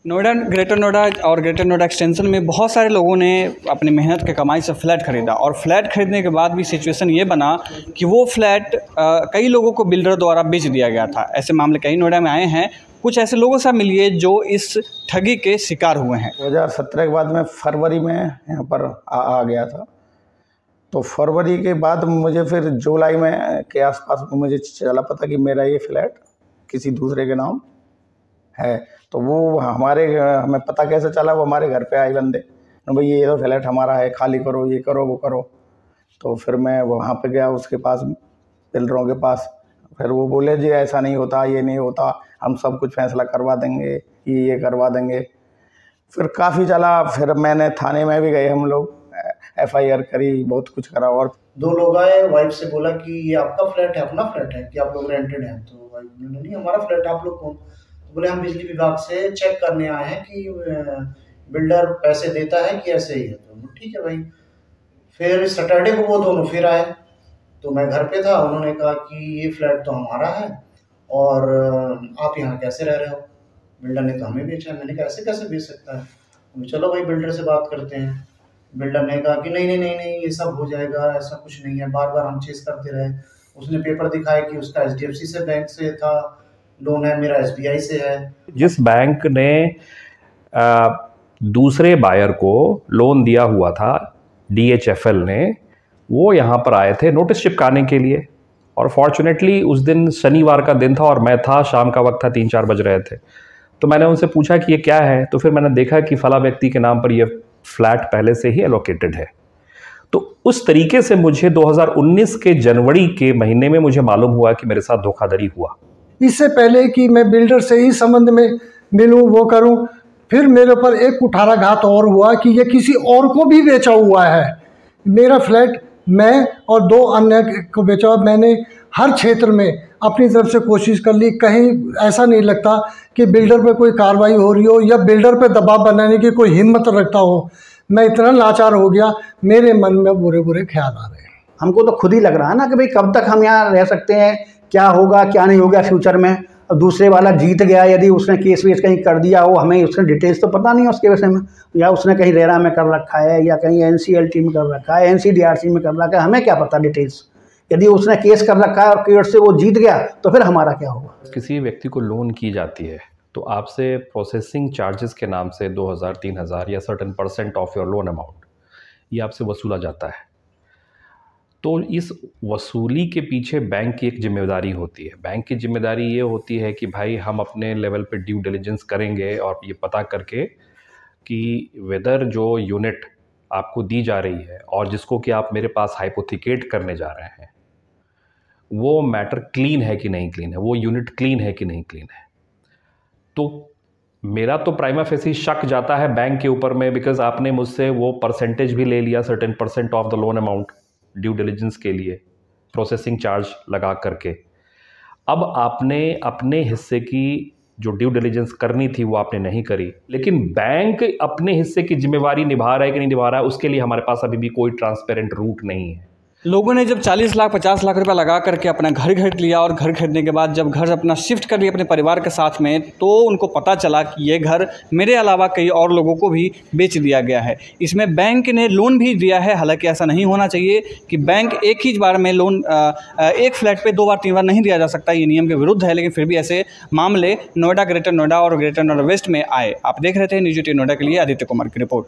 Noida, greater Noida और greater Noida extension में बहुत सारे लोगों ने अपनी मेहनत के कमाई से फ्लैट ख़रीदा और फ्लैट ख़रीदने के बाद भी सिचुएशन ये बना कि वो फ्लैट कई लोगों को बिल्डर द्वारा बेच दिया गया था। ऐसे मामले कई नोएडा में आए हैं। कुछ ऐसे लोगों से मिलिए जो इस ठगी के शिकार हुए हैं। 2017 के बाद मैं फरवरी में यहाँ पर आ गया था। तो फरवरी के बाद मुझे फिर जुलाई में के आसपास मुझे चला पता कि मेरा ये फ्लैट किसी दूसरे के नाम है। तो वो हमें पता कैसे चला, वो हमारे घर पे आए बंदे, भाई ये तो फ्लैट हमारा है, खाली करो, ये करो वो करो। तो फिर मैं वहाँ पे गया उसके पास, बिल्डरों के पास। फिर वो बोले जी ऐसा नहीं होता, ये नहीं होता, हम सब कुछ फैसला करवा देंगे, ये करवा देंगे। फिर काफ़ी चला, फिर मैंने थाने में भी गए, हम लोग FIR करी, बहुत कुछ करा। और 2 लोग आए, वाइफ से बोला कि ये आपका फ्लैट है, अपना फ्लैट है कि आप लोग रेंटेड हैं? तो वाइफ बोले नहीं हमारा फ्लैट है, आप लोग कौन? तो बोले हम बिजली विभाग से चेक करने आए हैं कि बिल्डर पैसे देता है कि ऐसे ही है। तो ठीक है भाई। फिर सैटरडे को वो दोनों फिर आए, तो मैं घर पे था। उन्होंने कहा कि ये फ्लैट तो हमारा है और आप यहाँ कैसे रह रहे हो? बिल्डर ने तो हमें बेचा है। मैंने कहा ऐसे कैसे बेच सकता है? चलो भाई बिल्डर से बात करते हैं। बिल्डर ने कहा कि नहीं ये सब हो जाएगा, ऐसा कुछ नहीं है। बार बार हम चेस करते रहे। उसने पेपर दिखाया कि उसका HDFC से बैंक से था लोन है, मेरा SBI से है। जिस बैंक ने दूसरे बायर को लोन दिया हुआ था, DHFL ने, वो यहाँ पर आए थे नोटिस चिपकाने के लिए। और फॉर्चुनेटली उस दिन शनिवार का दिन था और मैं था, शाम का वक्त था, 3-4 बज रहे थे। तो मैंने उनसे पूछा कि ये क्या है। तो फिर मैंने देखा कि फला व्यक्ति के नाम पर ये फ्लैट पहले से ही एलोकेटेड है। तो उस तरीके से मुझे 2019 के जनवरी के महीने में मुझे मालूम हुआ कि मेरे साथ धोखाधड़ी हुआ। इससे पहले कि मैं बिल्डर से ही संबंध में मिलूं, वो करूं, फिर मेरे ऊपर एक कुठाराघात और हुआ कि ये किसी और को भी बेचा हुआ है। मेरा फ्लैट मैं और 2 अन्य को बेचा। मैंने हर क्षेत्र में अपनी तरफ से कोशिश कर ली, कहीं ऐसा नहीं लगता कि बिल्डर पे कोई कार्रवाई हो रही हो या बिल्डर पे दबाव बनाने की कोई हिम्मत रखता हो। मैं इतना लाचार हो गया, मेरे मन में बुरे बुरे ख्याल आ रहे हैं। हमको तो खुद ही लग रहा है ना कि भाई कब तक हम यहाँ रह सकते हैं, क्या होगा क्या नहीं होगा फ्यूचर में। अब दूसरे वाला जीत गया, यदि उसने केस वेस कहीं कर दिया हो, हमें उसने डिटेल्स तो पता नहीं है उसके विषय में, या उसने कहीं रेरा में कर रखा है या कहीं NCLT में कर रखा है, NCDRC में कर रखा है, हमें क्या पता डिटेल्स। यदि उसने केस कर रखा है और केस से वो जीत गया तो फिर हमारा क्या होगा। किसी व्यक्ति को लोन की जाती है तो आपसे प्रोसेसिंग चार्जेस के नाम से 2000, 3000 या certain % of your loan amount ये आपसे वसूला जाता है। तो इस वसूली के पीछे बैंक की एक जिम्मेदारी होती है। बैंक की जिम्मेदारी ये होती है कि भाई हम अपने लेवल पे ड्यू डिलिजेंस करेंगे और ये पता करके कि वेदर जो यूनिट आपको दी जा रही है और जिसको कि आप मेरे पास हाइपोथिकेट करने जा रहे हैं, वो मैटर क्लीन है कि नहीं क्लीन है, वो यूनिट क्लीन है कि नहीं क्लीन है। तो मेरा तो प्राइमा फेसी शक जाता है बैंक के ऊपर में, बिकॉज आपने मुझसे वो परसेंटेज भी ले लिया, certain % of the loan amount due diligence के लिए, प्रोसेसिंग चार्ज लगा करके। अब आपने अपने हिस्से की जो ड्यू डिलिजेंस करनी थी वो आपने नहीं करी, लेकिन बैंक अपने हिस्से की जिम्मेवारी निभा रहा है कि नहीं निभा रहा है, उसके लिए हमारे पास अभी भी कोई ट्रांसपेरेंट रूट नहीं है। लोगों ने जब 40 लाख 50 लाख रुपया लगा करके अपना घर खरीद लिया और घर खरीदने के बाद जब घर अपना शिफ्ट कर लिया अपने परिवार के साथ में, तो उनको पता चला कि ये घर मेरे अलावा कई और लोगों को भी बेच दिया गया है। इसमें बैंक ने लोन भी दिया है। हालांकि ऐसा नहीं होना चाहिए कि बैंक एक ही बार में लोन एक फ्लैट पे 2 बार 3 बार नहीं दिया जा सकता, ये नियम के विरुद्ध है। लेकिन फिर भी ऐसे मामले नोएडा, ग्रेटर नोएडा और ग्रेटर नोएडा वेस्ट में आए। आप देख रहे थे न्यूज़ 18 नोएडा के लिए आदित्य कुमार की रिपोर्ट।